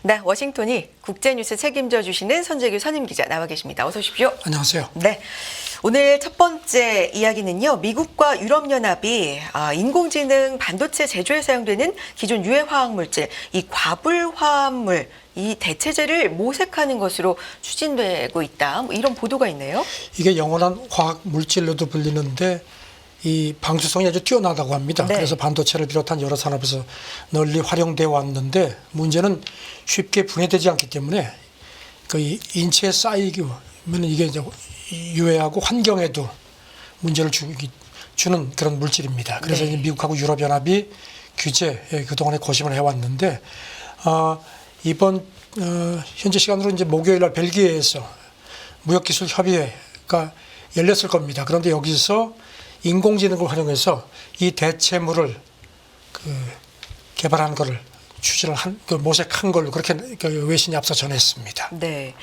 네, 워싱턴이 국제뉴스 책임져 주시는 선재규 선임기자 나와 계십니다. 어서 오십시오. 안녕하세요. 네, 오늘 첫 번째 이야기는요. 미국과 유럽연합이 인공지능 반도체 제조에 사용되는 기존 유해 화학물질, 이 과불화합물, 이 대체제를 모색하는 것으로 추진되고 있다. 뭐 이런 보도가 있네요. 이게 영원한 화학 물질로도 불리는데 이 방수성이 아주 뛰어나다고 합니다. 네. 그래서 반도체를 비롯한 여러 산업에서 널리 활용되어 왔는데 문제는 쉽게 분해되지 않기 때문에 그 인체에 쌓이면 이게 이제 유해하고 환경에도 문제를 주는 그런 물질입니다. 그래서 네. 이제 미국하고 유럽연합이 규제에 그동안에 고심을 해왔는데 이번 현재 시간으로 이제 목요일 날 벨기에에서 무역기술 협의회가 열렸을 겁니다. 그런데 여기서 인공지능을 활용해서 이 대체물을 개발한 거를 추진을 모색한 걸로 그렇게 외신이 앞서 전했습니다. 네.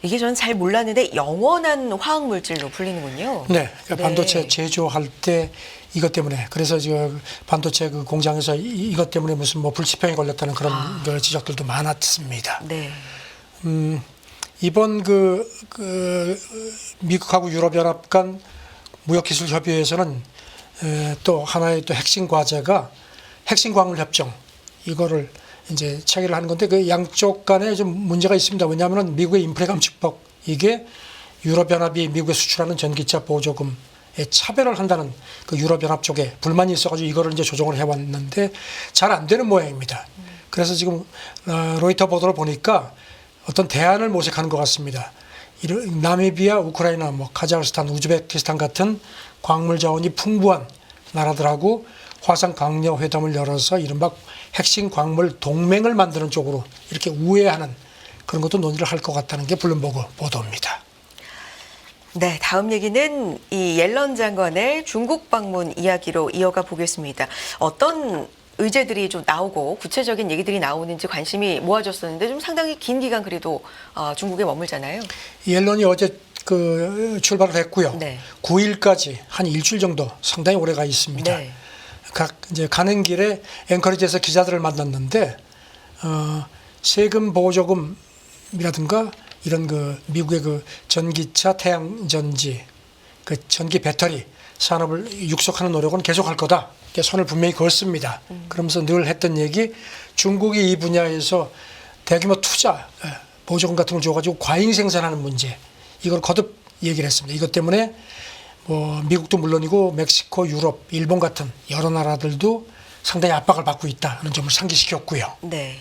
이게 저는 잘 몰랐는데 영원한 화학 물질로 불리는군요. 네, 그러니까 네. 반도체 제조할 때 이것 때문에 그래서 지금 반도체 그 공장에서 이것 때문에 무슨 뭐 불치병이 걸렸다는 그런 그 지적들도 많았습니다. 네. 이번 미국하고 유럽연합 간 무역기술협의회에서는 또 하나의 또 핵심 과제가 핵심광물협정 이거를 이제 체결을 하는 건데 그 양쪽 간에 좀 문제가 있습니다. 왜냐하면 미국의 인플레 감축법 이게 유럽연합이 미국에 수출하는 전기차 보조금에 차별을 한다는 그 유럽연합 쪽에 불만이 있어가지고 이거를 이제 조정을 해왔는데 잘 안 되는 모양입니다. 그래서 지금 로이터 보도를 보니까 어떤 대안을 모색하는 것 같습니다. 나미비아, 우크라이나, 뭐 카자흐스탄, 우즈베키스탄 같은 광물 자원이 풍부한 나라들하고 화상 강력 회담을 열어서 이른바 핵심 광물 동맹을 만드는 쪽으로 이렇게 우회하는 그런 것도 논의를 할 것 같다는 게 블룸버그 보도입니다. 네, 다음 얘기는 이 옐런 장관의 중국 방문 이야기로 이어가 보겠습니다. 어떤 의제들이 좀 나오고 구체적인 얘기들이 나오는지 관심이 모아졌었는데 좀 상당히 긴 기간 그래도 중국에 머물잖아요. 옐런이 어제 출발을 했고요. 네. 9일까지 한 일주일 정도 상당히 오래 가 있습니다. 네. 이제 가는 길에 앵커리지에서 기자들을 만났는데 세금 보조금이라든가 이런 미국의 전기차, 태양전지, 전기 배터리 산업을 육성하는 노력은 계속할 거다. 선을 분명히 그었습니다. 그러면서 늘 했던 얘기, 중국이 이 분야에서 대규모 투자, 보조금 같은 걸 줘가지고 과잉 생산하는 문제, 이걸 거듭 얘기를 했습니다. 이것 때문에 뭐 미국도 물론이고 멕시코, 유럽, 일본 같은 여러 나라들도 상당히 압박을 받고 있다는 점을 상기시켰고요. 네.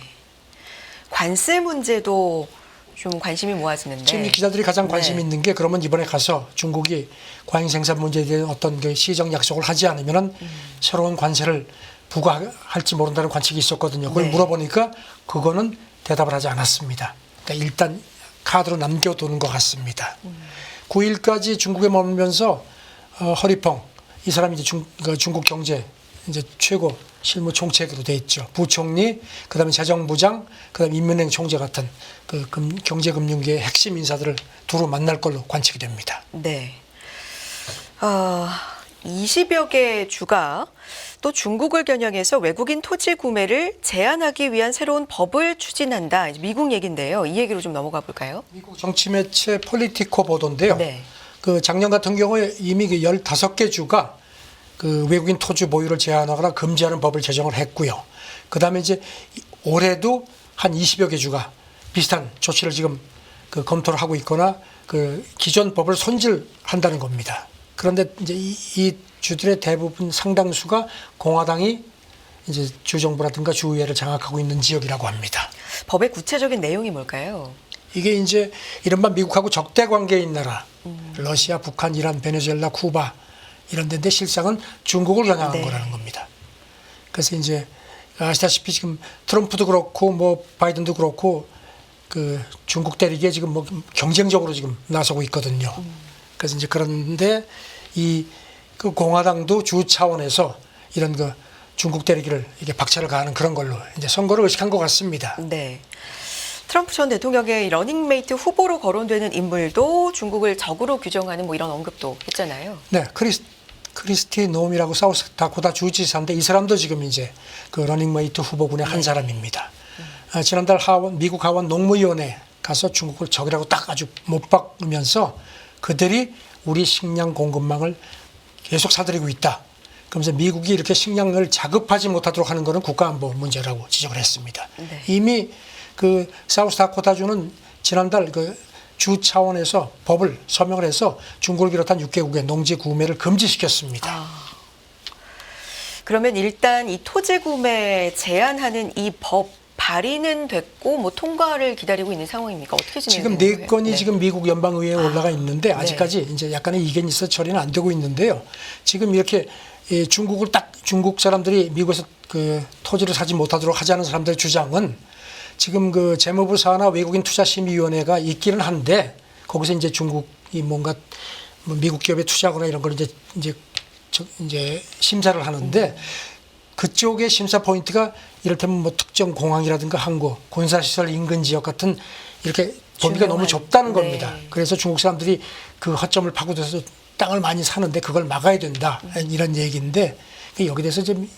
관세 문제도 좀 관심이 모아지는데. 지금 이 기자들이 가장 관심 있는 게 그러면 이번에 가서 중국이 과잉 생산 문제에 대한 어떤 시정 약속을 하지 않으면은 새로운 관세를 부과할지 모른다는 관측이 있었거든요. 그걸 네. 물어보니까 그거는 대답을 하지 않았습니다. 그러니까 일단 카드로 남겨두는 것 같습니다. 9일까지 중국에 머물면서 허리펑 이 사람이 이제 중국 경제 이제 최고 실무 총책으로 돼 있죠. 부총리, 그다음에 재정부장, 그다음에 인민은행 총재 같은 경제금융계의 핵심 인사들을 두루 만날 걸로 관측이 됩니다. 네. 20여 개 주가 또 중국을 겨냥해서 외국인 토지 구매를 제한하기 위한 새로운 법을 추진한다. 미국 얘기인데요. 이 얘기로 좀 넘어가 볼까요? 미국 정치 매체 폴리티코 보도인데요. 네. 작년 같은 경우에 이미 15개 주가 외국인 토지 보유를 제한하거나 금지하는 법을 제정을 했고요. 그다음에 이제 올해도 한 20여 개 주가 비슷한 조치를 지금 검토를 하고 있거나 기존 법을 손질한다는 겁니다. 그런데 이제 이 주들의 대부분 상당수가 공화당이 이제 주정부라든가 주의회를 장악하고 있는 지역이라고 합니다. 법의 구체적인 내용이 뭘까요? 이게 이제 이른바 미국하고 적대 관계인 나라, 러시아, 북한, 이란, 베네수엘라, 쿠바 이런 데인데 실상은 중국을 겨냥한 네. 거라는 겁니다. 그래서 이제 아시다시피 지금 트럼프도 그렇고 뭐 바이든도 그렇고 중국 때리기에 지금 뭐 경쟁적으로 지금 나서고 있거든요. 그래서 이제 그런데 공화당도 주 차원에서 이런 중국 때리기를 이게 박차를 가하는 그런 걸로 이제 선거를 의식한 것 같습니다. 네. 트럼프 전 대통령의 러닝메이트 후보로 거론되는 인물도 중국을 적으로 규정하는 뭐 이런 언급도 했잖아요. 네, 크리스티 노움이라고 사우스다코타 주지사인데 이 사람도 지금 이제 러닝메이트 후보군의 한 사람입니다. 지난달 미국 하원 농무위원회 가서 중국을 적이라고 딱 아주 못 박으면서 그들이 우리 식량 공급망을 계속 사들이고 있다. 그러면서 미국이 이렇게 식량을 자급하지 못하도록 하는 것은 국가안보 문제라고 지적을 했습니다. 네. 이미 그 사우스다코타주는 지난달 그 주 차원에서 법을 서명을 해서 중국을 비롯한 6개국의 농지 구매를 금지시켰습니다. 그러면 일단 이 토지 구매 제한하는 이 법 발의는 됐고 뭐 통과를 기다리고 있는 상황입니까? 어떻게 지금 진행되는 네 거예요? 건이 네. 지금 미국 연방의회에 올라가 있는데 아직까지 이제 약간의 이견이 있어 처리는 안 되고 있는데요. 지금 이렇게 중국을 딱 중국 사람들이 미국에서 그 토지를 사지 못하도록 하자는 사람들의 주장은 지금 그 재무부 산하 외국인 투자심의위원회가 있기는 한데 거기서 이제 중국이 뭔가 뭐 미국 기업에 투자하거나 이런 걸 이제 심사를 하는데 그쪽의 심사 포인트가 이를테면 뭐 특정 공항이라든가 항구, 군사시설 인근 지역 같은 이렇게 범위가 너무 좁다는 겁니다. 네. 그래서 중국 사람들이 그 허점을 파고들어서 땅을 많이 사는데 그걸 막아야 된다 이런 얘기인데 여기 대해서 좀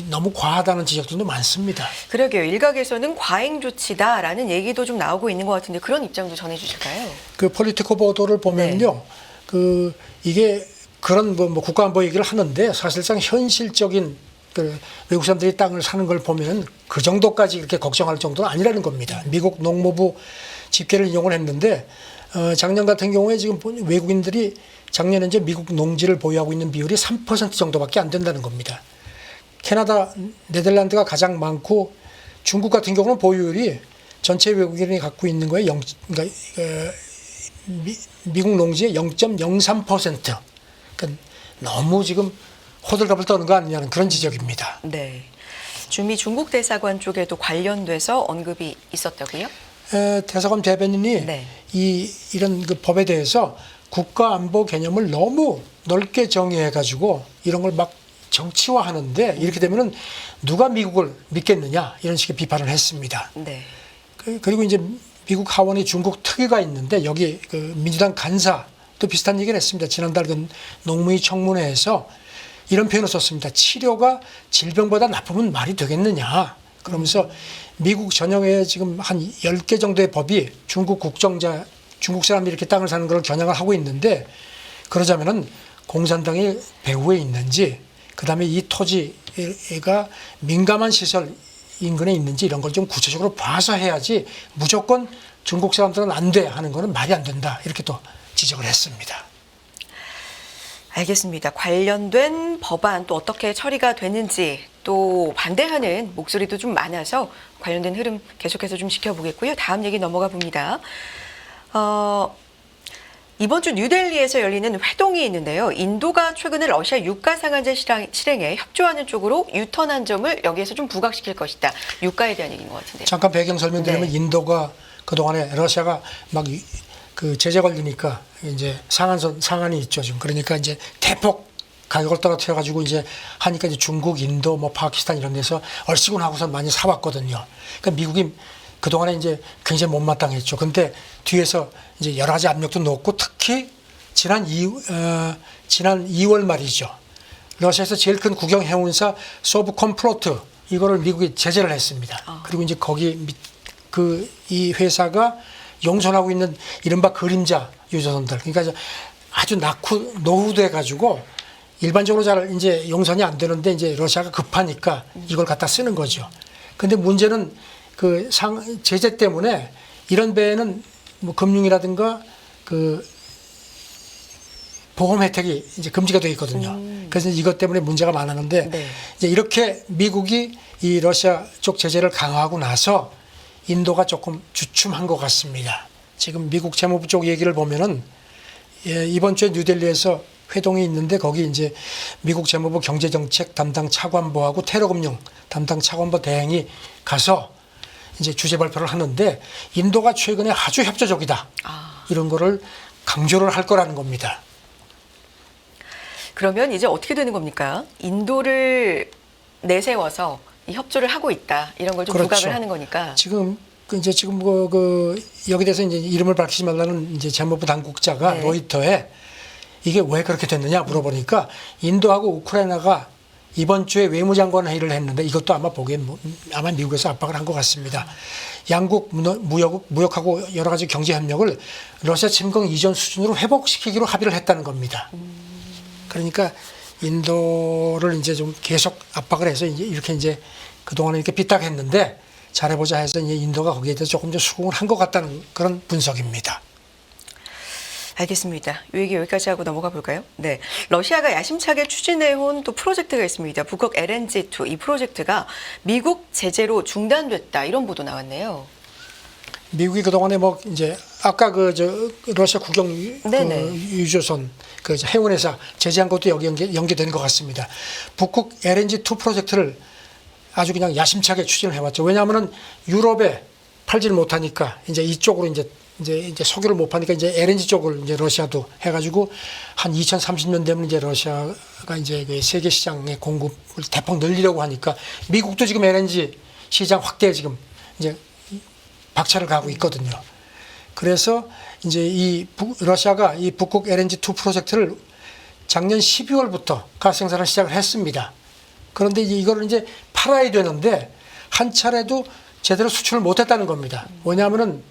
너무 과하다는 지적들도 많습니다. 그러게요. 일각에서는 과잉 조치다라는 얘기도 좀 나오고 있는 것 같은데 그런 입장도 전해주실까요? 그 폴리티코 보도를 보면요, 그 이게 그런 뭐 국가안보 얘기를 하는데 사실상 현실적인 그 외국 사람들이 땅을 사는 걸 보면 그 정도까지 이렇게 걱정할 정도는 아니라는 겁니다. 미국 농무부 집계를 이용을 했는데 작년 같은 경우에 지금 외국인들이 작년에 이제 미국 농지를 보유하고 있는 비율이 3% 정도밖에 안 된다는 겁니다. 캐나다, 네덜란드가 가장 많고 중국 같은 경우는 보유율이 전체 외국인이 갖고 있는 거에 그러니까 미국 농지의 0.03%. 그러니까 너무 지금 호들갑을 떠는 거 아니냐는 그런 지적입니다. 네. 주미 중국 대사관 쪽에도 관련돼서 언급이 있었다고요? 대사관 대변인이 네. 이런 그 법에 대해서 국가안보 개념을 너무 넓게 정의해가지고 이런 걸 막 정치화하는데 이렇게 되면은 누가 미국을 믿겠느냐 이런 식의 비판을 했습니다. 네. 그리고 이제 미국 하원이 중국 특위가 있는데 여기 그 민주당 간사도 비슷한 얘기를 했습니다. 지난달 그 농무위 청문회에서 이런 표현을 썼습니다. 치료가 질병보다 나쁘면 말이 되겠느냐. 그러면서 미국 전역에 지금 한 10개 정도의 법이 중국 사람들이 이렇게 땅을 사는 걸 겨냥을 하고 있는데 그러자면은 공산당이 배후에 있는지 그다음에 이 토지가 민감한 시설 인근에 있는지 이런 걸 좀 구체적으로 봐서 해야지 무조건 중국 사람들은 안 돼 하는 거는 말이 안 된다. 이렇게 또 지적을 했습니다. 알겠습니다. 관련된 법안 또 어떻게 처리가 되는지 또 반대하는 목소리도 좀 많아서 관련된 흐름 계속해서 좀 지켜보겠고요. 다음 얘기 넘어가 봅니다. 이번 주 뉴델리에서 열리는 회동이 있는데요. 인도가 최근에 러시아 유가 상한제 실행에 협조하는 쪽으로 유턴한 점을 여기에서 좀 부각시킬 것이다. 유가에 대한 얘기인 것 같은데요. 잠깐 배경 설명드리면 네. 인도가 그동안에 러시아가 막 그 제재 걸리니까 이제 상한이 있죠. 지금 그러니까 이제 대폭 가격을 떨어뜨려 가지고 이제 하니까 이제 중국, 인도, 뭐 파키스탄 이런 데서 얼씨군 하고서 많이 사왔거든요. 그러니까 미국이 그동안에 이제 굉장히 못마땅했죠. 근데 뒤에서 이제 여러 가지 압력도 넣었고 특히 지난 2월 말이죠. 러시아에서 제일 큰 국영 해운사 소브콘플로트 이거를 미국이 제재를 했습니다. 그리고 이제 거기 이 회사가 용선하고 있는 이른바 그림자 유조선들 그러니까 아주 노후돼 가지고 일반적으로 잘 이제 용선이 안 되는데 이제 러시아가 급하니까 이걸 갖다 쓰는 거죠. 근데 문제는 그 제재 때문에 이런 배에는 뭐 금융이라든가 그 보험 혜택이 이제 금지가 되어 있거든요. 그래서 이것 때문에 문제가 많았는데 네. 이제 이렇게 미국이 이 러시아 쪽 제재를 강화하고 나서 인도가 조금 주춤한 것 같습니다. 지금 미국 재무부 쪽 얘기를 보면은 이번 주에 뉴델리에서 회동이 있는데 거기 이제 미국 재무부 경제정책 담당 차관보하고 테러금융 담당 차관보 대행이 가서 이제 주제 발표를 하는데 인도가 최근에 아주 협조적이다. 이런 거를 강조를 할 거라는 겁니다. 그러면 이제 어떻게 되는 겁니까? 인도를 내세워서 이 협조를 하고 있다. 이런 걸 좀 그렇죠. 부각을 하는 거니까. 지금 여기 대해서 이제 이름을 밝히지 말라는 이제 재무부 당국자가 네. 로이터에 이게 왜 그렇게 됐느냐 물어보니까 인도하고 우크라이나가 이번 주에 외무장관 회의를 했는데 이것도 아마 보기엔 아마 미국에서 압박을 한 것 같습니다. 양국 무역하고 여러 가지 경제 협력을 러시아 침공 이전 수준으로 회복시키기로 합의를 했다는 겁니다. 그러니까 인도를 이제 좀 계속 압박을 해서 이렇게 이제 그동안에 이렇게 삐딱했는데 잘해보자 해서 이제 인도가 거기에 대해서 조금 더 수긍을 한 것 같다는 그런 분석입니다. 알겠습니다. 이 얘기 여기까지 하고 넘어가 볼까요? 네, 러시아가 야심차게 추진해온 또 프로젝트가 있습니다. 북극 LNG2 이 프로젝트가 미국 제재로 중단됐다 이런 보도 나왔네요. 미국이 그동안에 뭐 이제 아까 러시아 국영 유조선 그 해운회사 제재한 것도 여기 연계되는 것 같습니다. 북극 LNG2 프로젝트를 아주 그냥 야심차게 추진을 해왔죠. 왜냐하면은 유럽에 팔지를 못하니까 이제 이쪽으로 이제 석유를 못 파니까 이제 LNG 쪽을 이제 러시아도 해가지고 한 2030년 되면 이제 러시아가 이제 그 세계 시장의 공급을 대폭 늘리려고 하니까 미국도 지금 LNG 시장 확대에 지금 이제 박차를 가고 있거든요. 그래서 이제 러시아가 이 북극 LNG2 프로젝트를 작년 12월부터 가스 생산을 시작을 했습니다. 그런데 이거를 이제 팔아야 되는데 한 차례도 제대로 수출을 못했다는 겁니다. 왜냐하면은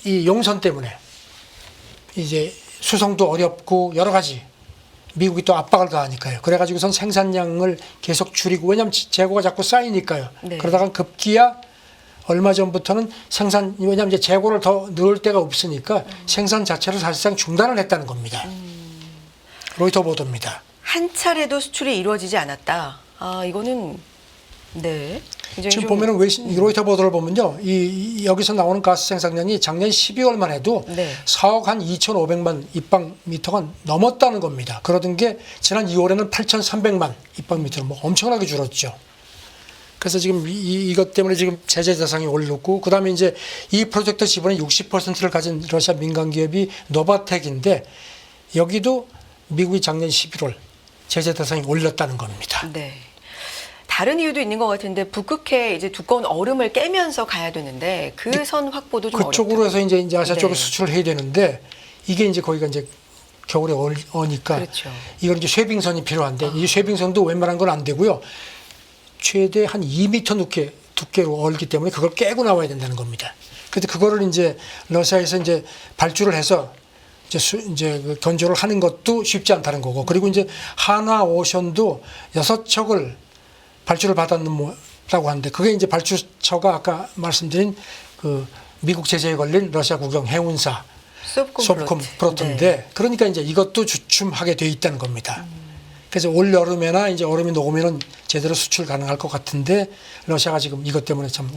이 용선 때문에 이제 수송도 어렵고 여러 가지 미국이 또 압박을 가하니까요. 그래가지고선 생산량을 계속 줄이고 왜냐하면 재고가 자꾸 쌓이니까요. 네. 그러다가 급기야 얼마 전부터는 왜냐하면 이제 재고를 더 넣을 데가 없으니까 생산 자체를 사실상 중단을 했다는 겁니다. 로이터 보도입니다. 한 차례도 수출이 이루어지지 않았다. 아, 이거는 네. 지금 보면은 로이터 보도를 보면요, 여기서 나오는 가스 생산량이 작년 12월만 해도 네. 4억 한 2,500만 입방미터가 넘었다는 겁니다. 그러던 게 지난 2월에는 8,300만 입방미터로 뭐 엄청나게 줄었죠. 그래서 지금 이것 때문에 지금 제재 대상이 올랐고, 그 다음에 이제 이 프로젝트 지분의 60%를 가진 러시아 민간 기업이 노바텍인데 여기도 미국이 작년 11월 제재 대상이 올렸다는 겁니다. 네. 다른 이유도 있는 것 같은데 북극해 이제 두꺼운 얼음을 깨면서 가야 되는데 그 선 확보도 좀 그쪽으로 해서 이제 아시아 네. 쪽에 수출을 해야 되는데 이게 이제 거기가 이제 겨울에 어니까 그렇죠. 이건 이제 쇠빙선이 필요한데 이 쇠빙선도 웬만한 건 안 되고요. 최대 한 2m 두께로 얼기 때문에 그걸 깨고 나와야 된다는 겁니다. 그래서 그거를 이제 러시아에서 이제 발주를 해서 이제 그 견조를 하는 것도 쉽지 않다는 거고, 그리고 이제 한화 오션도 6척을 발주를 받았다고 하는데 그게 이제 발주처가 아까 말씀드린 그 미국 제재에 걸린 러시아 국영 해운사 소프콤프로트인데 네. 그러니까 이제 이것도 주춤하게 돼 있다는 겁니다. 그래서 올 여름에나 이제 얼음이 녹으면은 제대로 수출 가능할 것 같은데 러시아가 지금 이것 때문에 참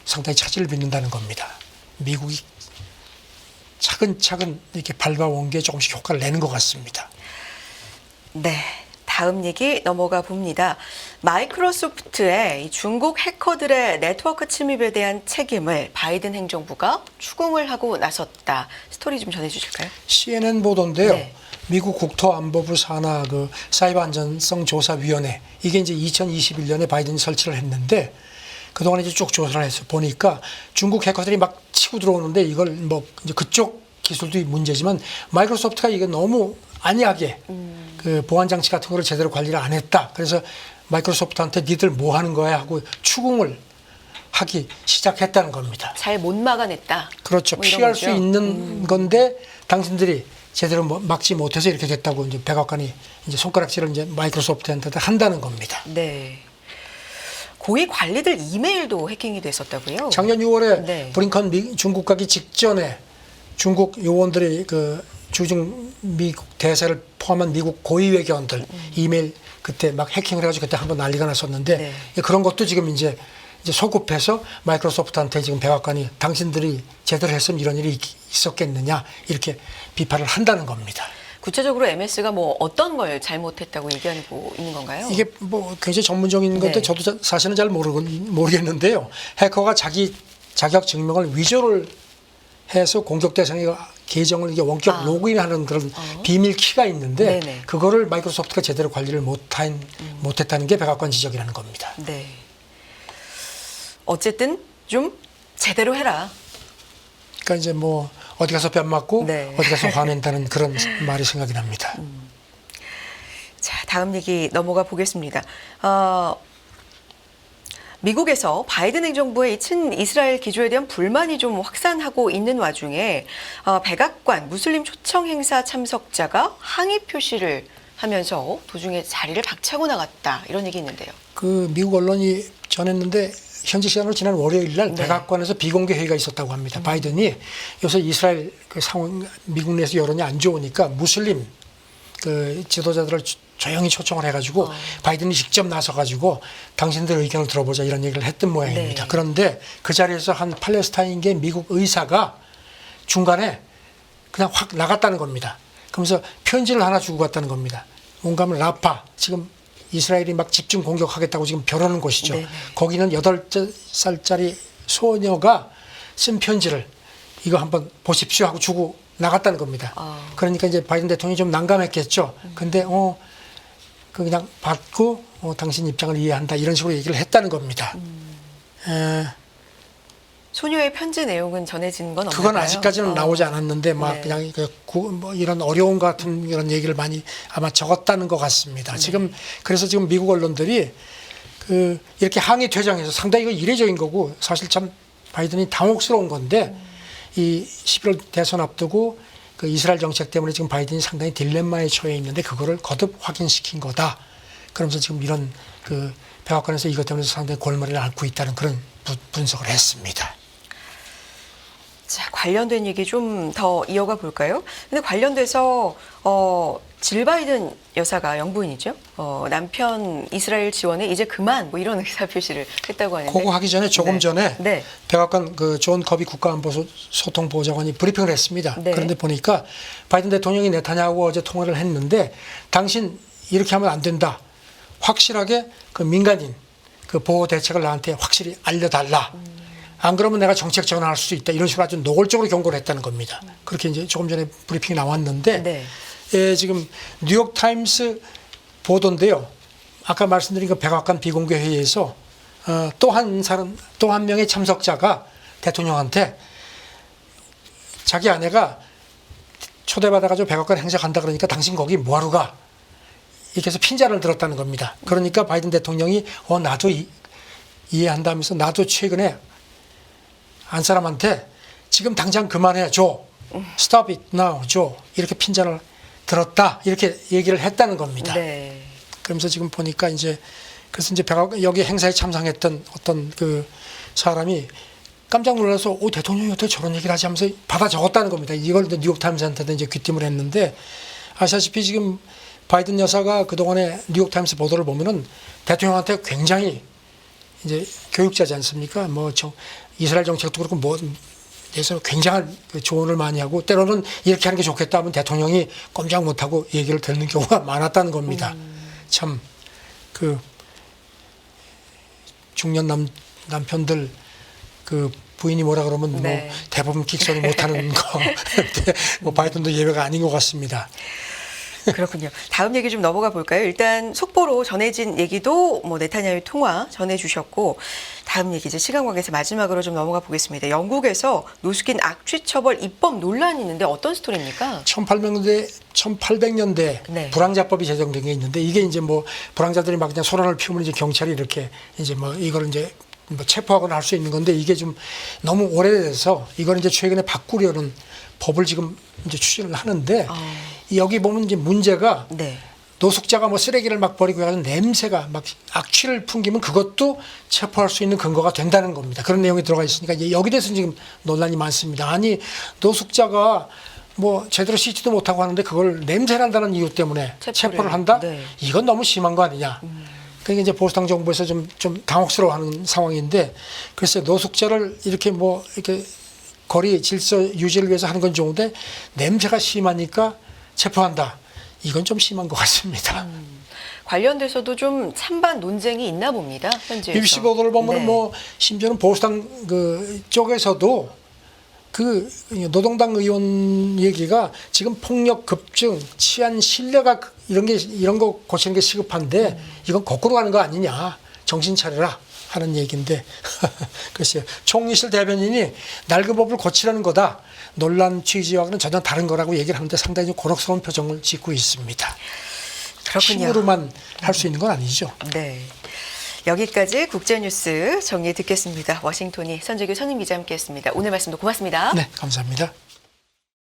상당히 차질을 빚는다는 겁니다. 미국이 차근차근 이렇게 밟아온 게 조금씩 효과를 내는 것 같습니다. 네. 다음 얘기 넘어가 봅니다. 마이크로소프트의 이 중국 해커들의 네트워크 침입에 대한 책임을 바이든 행정부가 추궁을 하고 나섰다. 스토리 좀 전해주실까요? CNN 보도인데요. 네. 미국 국토안보부 산하 그 사이버 안전성 조사위원회 이게 이제 2021년에 바이든이 설치를 했는데 그동안 이제 쭉 조사를 해서 보니까 중국 해커들이 막 치고 들어오는데 이걸 뭐 이제 그쪽 기술도 문제지만 마이크로소프트가 이게 너무 안이하게 그 보안 장치 같은 거를 제대로 관리를 안 했다. 그래서 마이크로소프트한테 니들 뭐 하는 거야 하고 추궁을 하기 시작했다는 겁니다. 잘 못 막아냈다. 그렇죠. 뭐 이런 피할 거죠. 수 있는 건데 당신들이 제대로 막지 못해서 이렇게 됐다고 이제 백악관이 이제 손가락질을 이제 마이크로소프트한테 한다는 겁니다. 네. 고위 관리들 이메일도 해킹이 됐었다고요? 작년 6월에 네. 브링컨 중국 가기 직전에 중국 요원들이 그 주중 미국 대사를 포함한 미국 고위 외교원들 이메일 그때 막 해킹을 해가지고 그때 한번 난리가 났었는데 네. 그런 것도 지금 이제 소급해서 마이크로소프트한테 지금 백악관이 당신들이 제대로 했으면 이런 일이 있었겠느냐 이렇게 비판을 한다는 겁니다. 구체적으로 MS가 뭐 어떤 걸 잘못했다고 얘기하고 있는 건가요? 이게 뭐 굉장히 전문적인 건데 네. 저도 사실은 잘 모르겠는데요. 해커가 자기 자격 증명을 위조를 해서 공격 대상의 계정을 이게 원격 로그인하는 그런 비밀 키가 있는데 네네. 그거를 마이크로소프트가 제대로 관리를 못했다는 게 백악관 지적이라는 겁니다. 네. 어쨌든 좀 제대로 해라. 그러니까 이제 뭐 어디 가서 뺨 맞고 네. 어디 가서 화낸다는 그런 말이 생각이 납니다. 자, 다음 얘기 넘어가 보겠습니다. 미국에서 바이든 행정부의 이 친이스라엘 기조에 대한 불만이 좀 확산하고 있는 와중에 백악관 무슬림 초청 행사 참석자가 항의 표시를 하면서 도중에 자리를 박차고 나갔다 이런 얘기 있는데요. 그 미국 언론이 전했는데 현지 시간으로 지난 월요일 날 네. 백악관에서 비공개 회의가 있었다고 합니다. 바이든이 요새 이스라엘 그 상황 미국 내에서 여론이 안 좋으니까 무슬림 그 지도자들을 조용히 초청을 해가지고 바이든이 직접 나서가지고 당신들 의견을 들어보자 이런 얘기를 했던 모양입니다. 네. 그런데 그 자리에서 한 팔레스타인계 미국 의사가 중간에 그냥 확 나갔다는 겁니다. 그러면서 편지를 하나 주고 갔다는 겁니다. 뭔가 하면 라파 지금 이스라엘이 막 집중 공격하겠다고 지금 벼르는 곳이죠. 네. 거기는 8살짜리 소녀가 쓴 편지를 이거 한번 보십시오 하고 주고 나갔다는 겁니다. 그러니까 이제 바이든 대통령이 좀 난감했겠죠. 근데 그 그냥 받고 당신 입장을 이해한다 이런 식으로 얘기를 했다는 겁니다. 소녀의 편지 내용은 전해진 건 없나요? 그건 아직까지는 나오지 않았는데 막 네. 그냥 뭐 이런 어려움 같은 이런 얘기를 많이 아마 적었다는 것 같습니다. 지금 그래서 지금 미국 언론들이 그 이렇게 항의 퇴장해서 상당히 이거 이례적인 거고 사실 참 바이든이 당혹스러운 건데 이 11월 대선 앞두고 그 이스라엘 정책 때문에 지금 바이든이 상당히 딜레마에 처해 있는데 그거를 거듭 확인시킨 거다. 그러면서 지금 이런 그 백악관에서 이것 때문에 상당히 골머리를 앓고 있다는 그런 분석을 했습니다. 자, 관련된 얘기 좀 더 이어가 볼까요? 근데 관련돼서 질 바이든 여사가 영부인이죠. 남편 이스라엘 지원에 이제 그만 뭐 이런 의사 표시를 했다고 하는데. 그거 하기 전에 조금 네. 전에 네. 백악관 그 존 커비 국가안보소통보좌관이 브리핑을 했습니다. 네. 그런데 보니까 바이든 대통령이 네타냐후와 어제 통화를 했는데 당신 이렇게 하면 안 된다. 확실하게 그 민간인 그 보호 대책을 나한테 확실히 알려달라. 안 그러면 내가 정책 전환할 수 있다. 이런 식으로 아주 노골적으로 경고를 했다는 겁니다. 그렇게 이제 조금 전에 브리핑이 나왔는데 네. 예, 지금 뉴욕 타임스 보도인데요. 아까 말씀드린 그 백악관 비공개 회의에서 또 한 명의 참석자가 대통령한테 자기 아내가 초대받아가지고 백악관 행사 간다 그러니까 당신 거기 뭐하러 가? 이렇게 해서 핀잔을 들었다는 겁니다. 그러니까 바이든 대통령이 나도 이해한다면서 나도 최근에 한 사람한테 지금 당장 그만해 줘. Stop it now 줘. 이렇게 핀잔을 들었다. 이렇게 얘기를 했다는 겁니다. 네. 그러면서 지금 보니까 이제 그래서 이제 여기 행사에 참석했던 어떤 그 사람이 깜짝 놀라서 대통령이 어떻게 저런 얘기를 하지 하면서 받아 적었다는 겁니다. 이걸 뉴욕타임스한테도 이제 귀띔을 했는데 아시다시피 지금 바이든 여사가 그동안에 뉴욕타임스 보도를 보면은 대통령한테 굉장히 이제 교육자지 않습니까? 뭐 이스라엘 정책도 그렇고 뭐 그래서 굉장한 조언을 많이 하고 때로는 이렇게 하는 게 좋겠다 하면 대통령이 꼼짝 못하고 얘기를 듣는 경우가 많았다는 겁니다. 참 그 중년 남편들 그 부인이 뭐라 그러면 네. 뭐 대부분 킥소리 못하는 거 뭐 바이든도 예외가 아닌 것 같습니다. 그렇군요. 다음 얘기 좀 넘어가 볼까요? 일단 속보로 전해진 얘기도 뭐 네타냐후 통화 전해주셨고 다음 얘기 이제 시간 관계에서 마지막으로 좀 넘어가 보겠습니다. 영국에서 노숙인 악취 처벌 입법 논란이 있는데 어떤 스토리입니까? 1800년대 네. 불황자법이 제정된 게 있는데 이게 이제 뭐 불황자들이 막 그냥 소란을 피우면 이제 경찰이 이렇게 이제 뭐 이걸 이제 뭐 체포하거나 할 수 있는 건데 이게 좀 너무 오래돼서 이걸 이제 최근에 바꾸려는 법을 지금 이제 추진을 하는데 여기 보면 이제 문제가 네. 노숙자가 뭐 쓰레기를 막 버리고 해서 냄새가 막 악취를 풍기면 그것도 체포할 수 있는 근거가 된다는 겁니다. 그런 내용이 들어가 있으니까 이제 여기 대해서 지금 논란이 많습니다. 아니 노숙자가 뭐 제대로 씻지도 못하고 하는데 그걸 냄새 난다는 이유 때문에 체포를 한다? 네. 이건 너무 심한 거 아니냐. 그러니까 이제 보수당 정부에서 좀 당혹스러워하는 상황인데 글쎄 노숙자를 이렇게 뭐 이렇게 거리 질서 유지를 위해서 하는 건 좋은데 냄새가 심하니까 체포한다. 이건 좀 심한 것 같습니다. 관련돼서도 좀 찬반 논쟁이 있나 봅니다. 현지에서. BBC 보도를 보면 네. 뭐 심지어는 보수당 그 쪽에서도 그 노동당 의원 얘기가 지금 폭력 급증, 치안 신뢰가 이런 거 고치는 게 시급한데 이건 거꾸로 가는 거 아니냐. 정신 차려라 하는 얘기인데 글쎄요. 총리실 대변인이 낡은 법을 고치라는 거다. 논란 취지와는 전혀 다른 거라고 얘기를 하는데 상당히 좀 곤혹스러운 표정을 짓고 있습니다. 그렇군요. 힘으로만 할 수 있는 건 아니죠. 네. 여기까지 국제뉴스 정리 듣겠습니다. 워싱턴이 선재규 선임 기자 함께했습니다. 오늘 말씀도 고맙습니다. 네, 감사합니다.